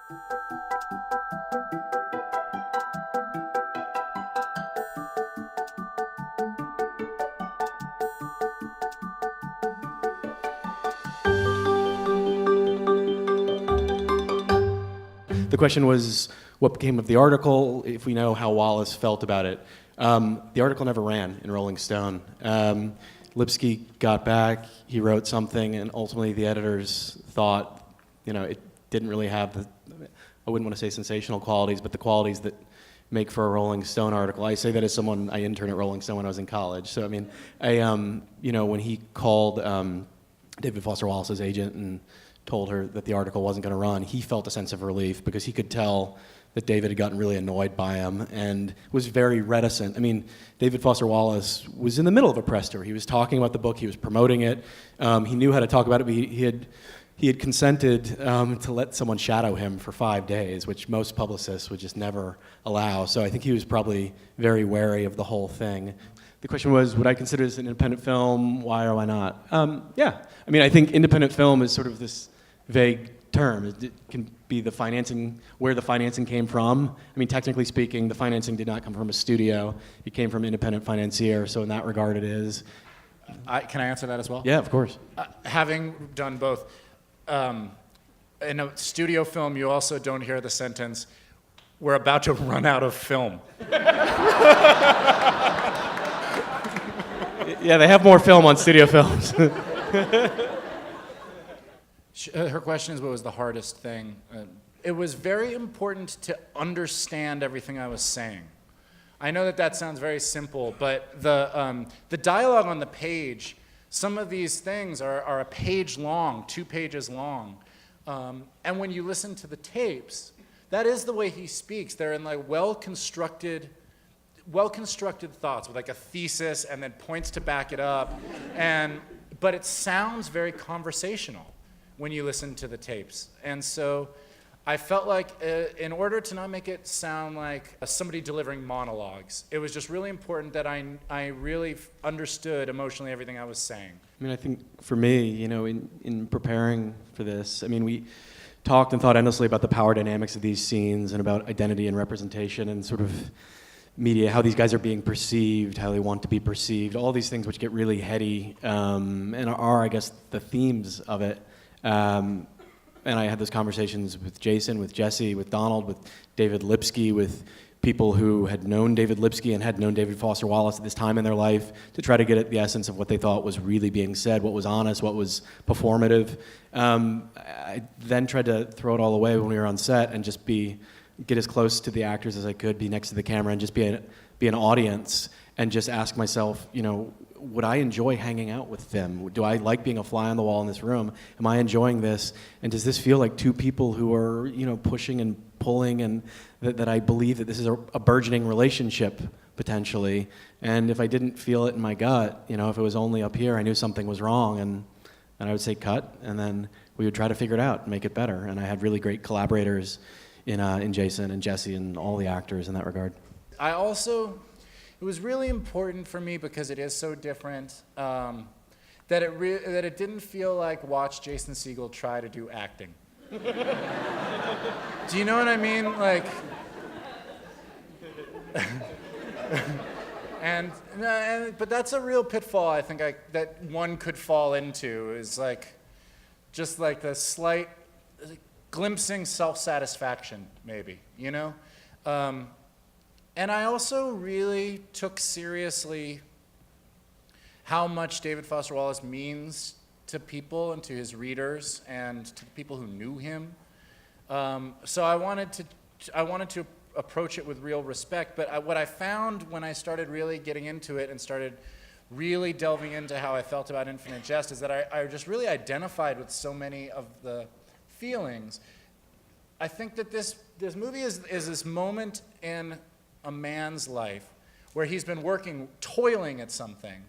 The question was, what became of the article, if we know how Wallace felt about it. The article never ran in Rolling Stone. Lipsky got back, he wrote something, and ultimately the editors thought, it didn't really have the, I wouldn't want to say sensational qualities, but the qualities that make for a Rolling Stone article. I say that as someone, I interned at Rolling Stone when I was in college. So, when he called David Foster Wallace's agent and told her that the article wasn't going to run, he felt a sense of relief because he could tell that David had gotten really annoyed by him and was very reticent. David Foster Wallace was in the middle of a press tour. He was talking about the book, he was promoting it. He knew how to talk about it, but he had consented to let someone shadow him for 5 days, which most publicists would just never allow. So I think he was probably very wary of the whole thing. The question was, would I consider this an independent film? Why or why not? Yeah. I think independent film is sort of this vague term. It can be the financing, where the financing came from. Technically speaking, the financing did not come from a studio. It came from an independent financier, so in that regard it is. Can I answer that as well? Yeah, of course. Having done both, in a studio film, you also don't hear the sentence, "We're about to run out of film." Yeah, they have more film on studio films. Her question is, what was the hardest thing? It was very important to understand everything I was saying. I know that sounds very simple, but the dialogue on the page, some of these things are a page long, 2 pages long. And when you listen to the tapes, that is the way he speaks. They're in well-constructed thoughts with a thesis and then points to back it up. But it sounds very conversational when you listen to the tapes. And so I felt like in order to not make it sound like somebody delivering monologues, it was just really important that I really understood emotionally everything I was saying. I think for me, in preparing for this, we talked and thought endlessly about the power dynamics of these scenes and about identity and representation and sort of media, how these guys are being perceived, how they want to be perceived, all these things which get really heady and are, I guess, the themes of it. And I had those conversations with Jason, with Jesse, with Donald, with David Lipsky, with people who had known David Lipsky and had known David Foster Wallace at this time in their life to try to get at the essence of what they thought was really being said, what was honest, what was performative. I then tried to throw it all away when we were on set and just get as close to the actors as I could, be next to the camera and just be an audience and just ask myself, would I enjoy hanging out with them? Do I like being a fly on the wall in this room? Am I enjoying this? And does this feel like 2 people who are, pushing and pulling, and that I believe that this is a burgeoning relationship potentially? And if I didn't feel it in my gut, if it was only up here, I knew something was wrong, and I would say cut, and then we would try to figure it out and make it better. And I had really great collaborators in Jason and Jesse and all the actors in that regard. It was really important for me because it is so different that it didn't feel like watch Jason Segel try to do acting. Do you know what I mean? But that's a real pitfall I think that one could fall into is the slight glimpsing self-satisfaction maybe, And I also really took seriously how much David Foster Wallace means to people and to his readers and to the people who knew him. So I wanted to approach it with real respect. But what I found when I started really getting into it and started really delving into how I felt about Infinite Jest is that I just really identified with so many of the feelings. I think that this movie is this moment in a man's life where he's been toiling at something,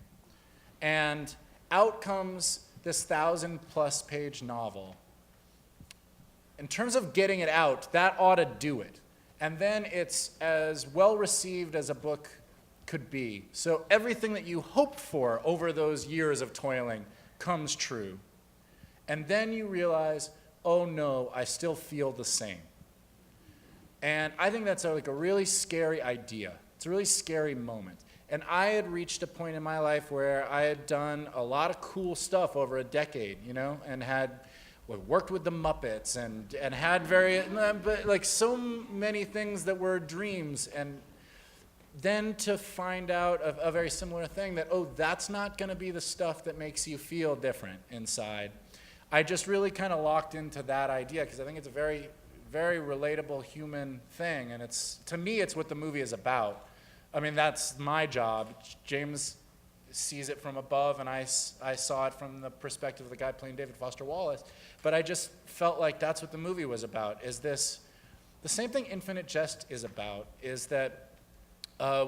and out comes this 1,000+ page novel. In terms of getting it out, that ought to do it. And then it's as well received as a book could be. So everything that you hoped for over those years of toiling comes true. And then you realize, oh no, I still feel the same. And I think that's like a really scary idea. It's a really scary moment. And I had reached a point in my life where I had done a lot of cool stuff over a decade, you know, and had worked with the Muppets and had like so many things that were dreams. And then to find out a very similar thing that, oh, that's not going to be the stuff that makes you feel different inside. I just really kind of locked into that idea because I think it's a very, very relatable human thing. And to me, it's what the movie is about. I mean, that's my job. James sees it from above, and I saw it from the perspective of the guy playing David Foster Wallace. But I just felt like that's what the movie was about, is this, the same thing Infinite Jest is about, is that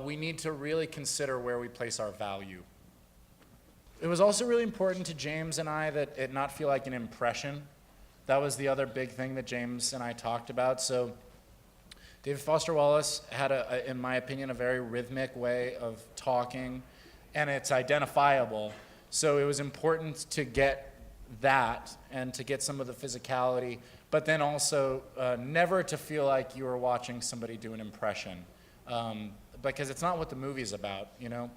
we need to really consider where we place our value. It was also really important to James and I that it not feel like an impression. That was the other big thing that James and I talked about. So David Foster Wallace had, in my opinion, a very rhythmic way of talking, and it's identifiable. So it was important to get that and to get some of the physicality, but then also never to feel like you were watching somebody do an impression, because it's not what the movie's about, you know?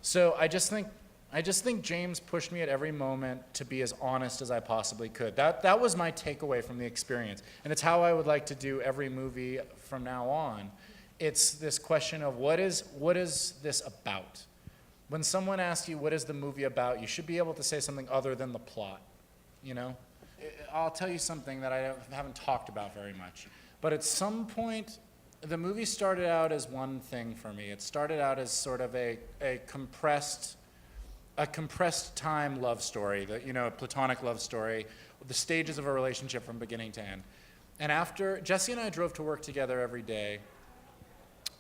So I just think James pushed me at every moment to be as honest as I possibly could. That was my takeaway from the experience. And it's how I would like to do every movie from now on. It's this question of what is this about? When someone asks you what is the movie about, you should be able to say something other than the plot, you know? I'll tell you something that I haven't talked about very much. But at some point, the movie started out as one thing for me. It started out as sort of a compressed time love story, a platonic love story, the stages of a relationship from beginning to end. And after, Jesse and I drove to work together every day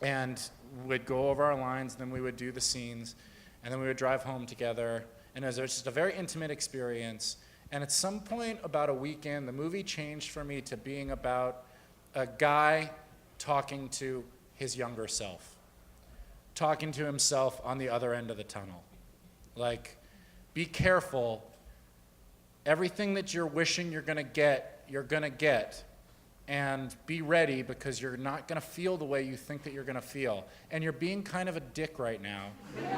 and would go over our lines, then we would do the scenes, and then we would drive home together. And it was just a very intimate experience. And at some point, about a weekend, the movie changed for me to being about a guy talking to his younger self, talking to himself on the other end of the tunnel. Like, be careful. Everything that you're wishing you're gonna get. And be ready, because you're not gonna feel the way you think that you're gonna feel. And you're being kind of a dick right now.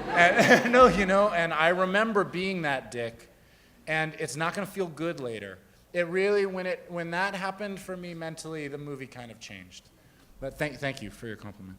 And I remember being that dick, and it's not gonna feel good later. It really, when that happened for me mentally, the movie kind of changed. But thank you for your compliment.